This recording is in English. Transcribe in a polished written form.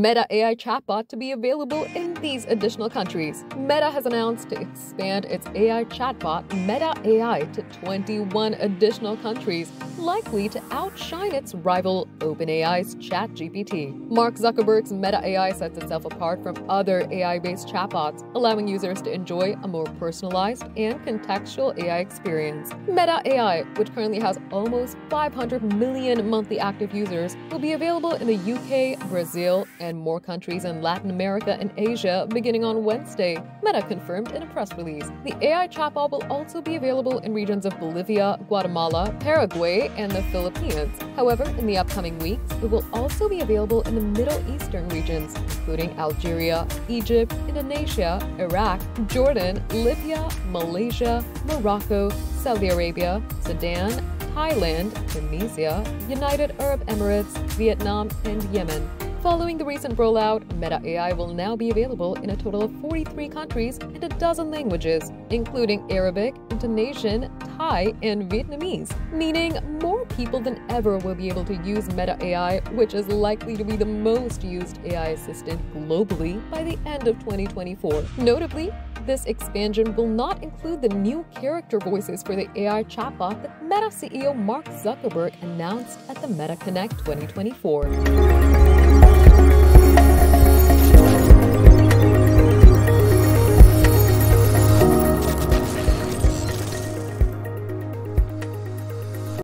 Meta AI chatbot to be available in these additional countries. Meta has announced to expand its AI chatbot, metaai, to 21 additional countries, likely to outshine its rival OpenAI's ChatGPT. Mark Zuckerberg's metaai sets itself apart from other AI-based chatbots, allowing users to enjoy a more personalized and contextual AI experience. Metaai, which currently has almost 500 million monthly active users, will be available in the UK, Brazil, and more countries in Latin America and Asia beginning on Wednesday, Meta confirmed in a press release. The AI chatbot will also be available in regions of Bolivia, Guatemala, Paraguay, and the Philippines. However, in the upcoming weeks, it will also be available in the Middle Eastern regions, including Algeria, Egypt, Indonesia, Iraq, Jordan, Libya, Malaysia, Morocco, Saudi Arabia, Sudan, Thailand, Tunisia, United Arab Emirates, Vietnam, and Yemen. Following the recent rollout, metaai will now be available in a total of 43 countries and a dozen languages, including Arabic, Indonesian, Thai, and Vietnamese, meaning more people than ever will be able to use metaai, which is likely to be the most used AI assistant globally by the end of 2024. Notably, this expansion will not include the new character voices for the AI chatbot that Meta CEO Mark Zuckerberg announced at the Meta Connect 2024.